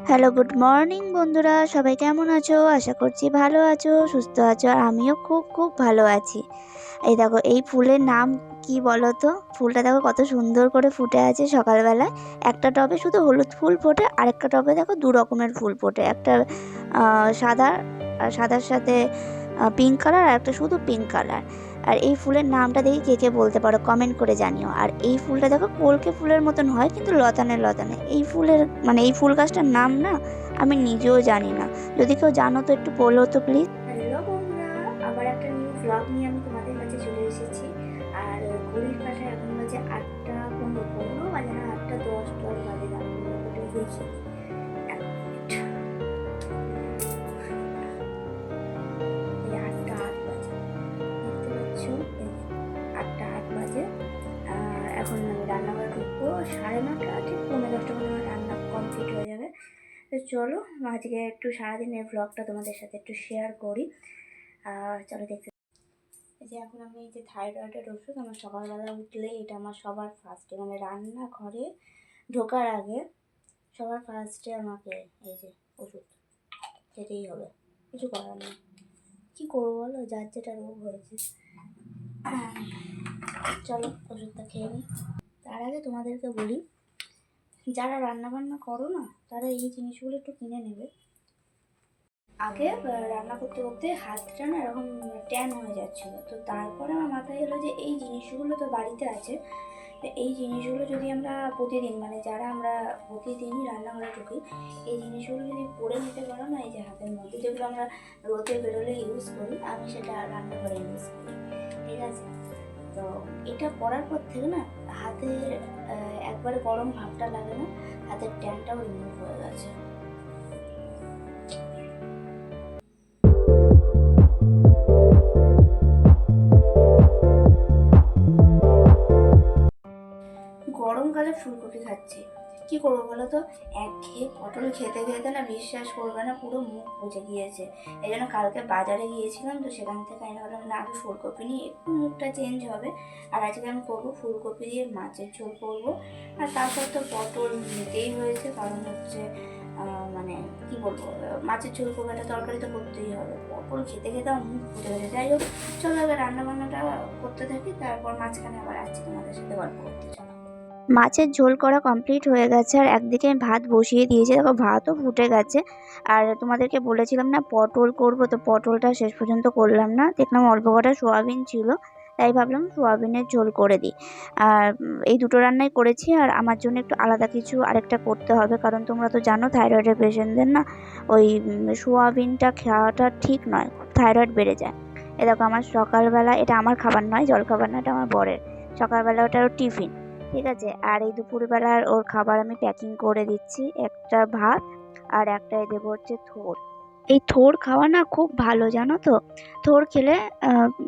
Hello, good morning বন্ধুরা। সবাই কেমন আছো? আশা করছি ভালো আছো, সুস্থ আছো। আর আমিও খুব খুব ভালো আছি। এই দেখো, এই ফুলের নাম কি বলো তো? ফুলটা দেখো কত সুন্দর করে ফুটে আছে সকালবেলায়। একটা টবে শুধু হলুদ ফুল ফোটে, আরেকটা টবে দেখো দু রকমের ফুল ফোটে। একটা সাদা, আর সাদার সাথে পিঙ্ক কালার, আর একটা শুধু পিঙ্ক কালার। আর এই ফুলের নামটা দেখি কে কে বলতে পারো, কমেন্ট করে জানিও। আর এই ফুলটা দেখো কলকে ফুলের মতন হয়, কিন্তু লতানে লতানে। এই ফুলের মানে এই ফুল গাছটার নাম না আমি নিজেও জানি না। যদি কেউ জানো তো একটু বলো তো প্লিজ। হ্যালো বন্ধুরা, আবার একটা নিউ ভ্লগ নিয়ে আমি তোমাদের কাছে চলে এসেছি। আর ঘড়ির কাছে এখন বাজে 8টা 15 বাজে না, 8টা 10 বাজে না, দেখি এই 8টা 8 বাজে, দেখতে পাচ্ছ? এই 8টা 8 বাজে। এখন আমি রান্নাঘরে ঢুকবো 9:30, ঠিক 9:45 আমার রান্না কমপ্লিট হয়ে যাবে। তো চলো আজকে একটু সারাদিনের ব্লগটা তোমাদের সাথে একটু শেয়ার করি। চলো দেখতে। এই যে এখন আমি এই যে থাইরয়েডের ওষুধ, আমার সকালবেলা উঠলে এটা আমার সবার ফার্স্টে, মানে রান্নাঘরে ঢোকার আগে সবার ফার্স্টে আমাকে এই যে ওষুধ খেতেই হবে, কিছু করার নেই। কী করবো বলো, যার যেটা রোগ হয়েছে। চলো ওষুধটা খেয়ে নিই। তার আগে তোমাদেরকে বলি, যারা রান্নাবান্না করো না তারা এই জিনিসগুলো একটু কিনে নেবে। আগে রান্না করতে করতে হাতটা না এরকম ট্যান হয়ে যাচ্ছিলো, তো তারপরে আমার মাথায় এলো যে এই জিনিসগুলো তো বাড়িতে আছে, তো এই জিনিসগুলো যদি আমরা প্রতিদিন, মানে যারা আমরা প্রতিদিনই রান্নাঘরে ঢুকি, এই জিনিসগুলো যদি পরে নিতে পারো না, এই যে হাতের মধ্যে যেগুলো আমরা রোদে বেরোলে ইউজ করি, আমি সেটা রান্নাঘরে ইউজ করি, ঠিক আছে? তো এটা পরার পর থেকে না হাতের একবারে গরম ভাবটা লাগে না, হাতের ট্যানটাও রিমুভ হয়ে গেছে। গরমকালে ফুলকপি খাচ্ছি, কি করবো বলো তো? একঘেয়ে পটল খেতে খেতে না, বিশ্বাস করবে না, পুরো মুখ বুঝে গিয়েছে। এই জন্য কালকে বাজারে গিয়েছিলাম, তো সেখান থেকে আমি ভাবলাম না, আগে ফুলকপি নিয়ে একটু মুখটা চেঞ্জ হবে। আর আজকে আমি করবো ফুলকপি দিয়ে মাছের ঝোল করবো। আর তারপর তো পটল নিতেই হয়েছে, কারণ হচ্ছে মানে কি বলবো, মাছের ঝোল করবো, একটা তরকারি তো করতেই হবে। পটল খেতে খেতে আমার মুখ ফুটে গেছে। যাই হোক, চলো আগে রান্না বান্নাটা করতে থাকি, তারপর মাঝখানে আবার আসছি তোমাদের সাথে গল্প করতে। চলো। মাছের ঝোল করা কমপ্লিট হয়ে গেছে, আর একদিকে আমি ভাত বসিয়ে দিয়েছি, দেখো ভাতও ফুটে গেছে। আর তোমাদেরকে বলেছিলাম না পটল করব, তো পটলটা শেষ পর্যন্ত করলাম না, দেখলাম অল্প কটা সোয়াবিন ছিল, তাই ভাবলাম সোয়াবিনের ঝোল করে দিই। আর এই দুটো রান্নাই করেছি। আর আমার জন্য একটু আলাদা কিছু আরেকটা করতে হবে, কারণ তোমরা তো জানো থাইরয়েডের পেশেন্টদের না ওই সোয়াবিনটা খাওয়াটা ঠিক নয়, খুব থাইরয়েড বেড়ে যায়। এ দেখো আমার সকালবেলা, এটা আমার খাবার নয়, জল খাবার না, এটা আমার বরের সকালবেলা, ওটারও টিফিন, ঠিক আছে? আর এই দুপুরবেলার ওর খাবার আমি প্যাকিং করে দিচ্ছি, একটা ভাত আর একটাই দেবো হচ্ছে থোড়। এই থোড় খাওয়া না খুব ভালো, জানো তো? থোড় খেলে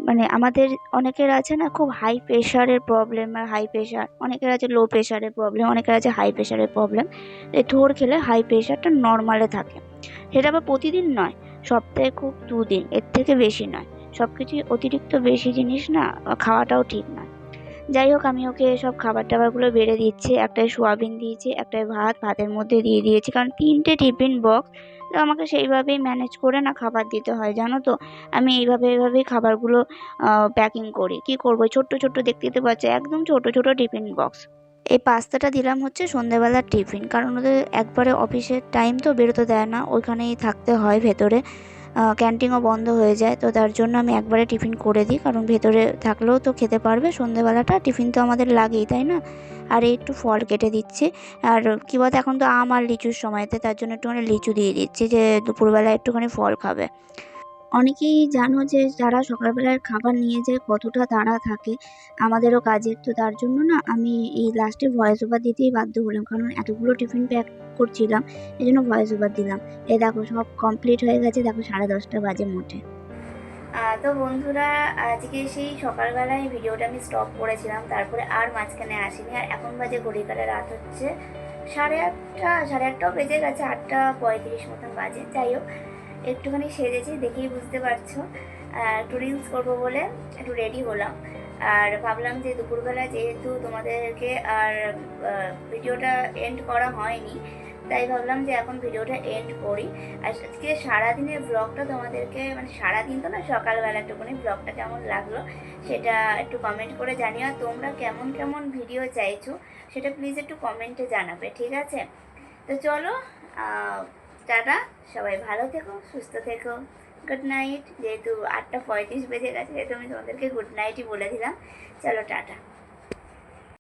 মানে আমাদের অনেকের আছে না খুব হাই প্রেশারের প্রবলেম, আর হাই প্রেশার, অনেকের আছে লো প্রেশারের প্রবলেম, অনেকের আছে হাই প্রেশারের প্রবলেম। এই থোড় খেলে হাই প্রেশারটা নর্মালে থাকে। সেটা আবার প্রতিদিন নয়, সপ্তাহে খুব 2 দিন, এর থেকে বেশি নয়। সব কিছুই অতিরিক্ত বেশি জিনিস না খাওয়াটাও ঠিক নয়। যাই হোক, আমি ওকে সব খাবার টাবারগুলো বেড়ে দিচ্ছি, একটাই সোয়াবিন দিয়েছি, একটাই ভাত ভাতের মধ্যে দিয়ে দিয়েছি, কারণ 3টে টিফিন বক্স, তো আমাকে সেইভাবেই ম্যানেজ করে না খাবার দিতে হয়, জানো তো? আমি এইভাবেই খাবারগুলো প্যাকিং করি। কি করবো, ছোট্ট ছোট্ট দেখতে দেখতে পাচ্ছি, একদম ছোট ছোট টিফিন বক্স। এই পাস্তাটা দিলাম হচ্ছে সন্ধ্যেবেলার টিফিন, কারণ ওদের একবারে অফিসের টাইম তো বেরোতে দেয় না, ওইখানেই থাকতে হয় ভেতরে, ক্যান্টিনও বন্ধ হয়ে যায়, তো তার জন্য আমি একবারে টিফিন করে দিই, কারণ ভেতরে থাকলেও তো খেতে পারবে, সন্ধ্যেবেলাটা টিফিন তো আমাদের লাগেই, তাই না? আর এই একটু ফল কেটে দিচ্ছি। আর কী বলতো, এখন তো আম আর লিচুর সময়তে, তার জন্য একটুখানি লিচু দিয়ে দিচ্ছি, যে দুপুরবেলা একটুখানি ফল খাবে। অনেকেই জানো যে যারা সকালবেলার খাবার নিয়ে যায় কতটা তাড়া থাকে আমাদেরও কাজের, তো তার জন্য না আমি এই লাস্টে ভয়েস ওভার দিতেই বাধ্য হলাম, কারণ এতগুলো টিফিন প্যাক করছিলাম, এই জন্য ভয়েস ওভার দিলাম। এই দেখো সব কমপ্লিট হয়ে গেছে, দেখো 10:30 বাজে মোটে। তো বন্ধুরা, আজকে সেই সকালবেলায় ভিডিওটা আমি স্টপ করেছিলাম, তারপরে আর মাঝখানে আসিনি। আর এখন বাজে ঘড়ির কাঁটায় রাত হচ্ছে 8:30, 8:30টাও বেজে গেছে, 8টা 35 মতন বাজে। যাই হোক, একটুখানি সেজেছি, দেখেই বুঝতে পারছো। একটু রিলস করবো বলে একটু রেডি হলাম। আর ভাবলাম যে দুপুরবেলা যেহেতু তোমাদেরকে আর ভিডিওটা এন্ড করা হয়নি, তাই ভাবলাম যে এখন ভিডিওটা এন্ড করি। আর আজকে সারাদিনের ব্লগটা তোমাদেরকে, মানে সারাদিন তো না, সকালবেলা একটুখানি ব্লগটা কেমন লাগলো সেটা একটু কমেন্ট করে জানিও। আর তোমরা কেমন কেমন ভিডিও চাইছো সেটা প্লিজ একটু কমেন্টে জানাবে, ঠিক আছে? তো চলো, টাটা, সবাই ভালো থেকো, সুস্থ থেকো, গুড নাইট। যেহেতু 8:35 বেজে গেছে, যেহেতু আমি তোমাদেরকে গুড নাইটই বলে দিলাম। চলো টাটা।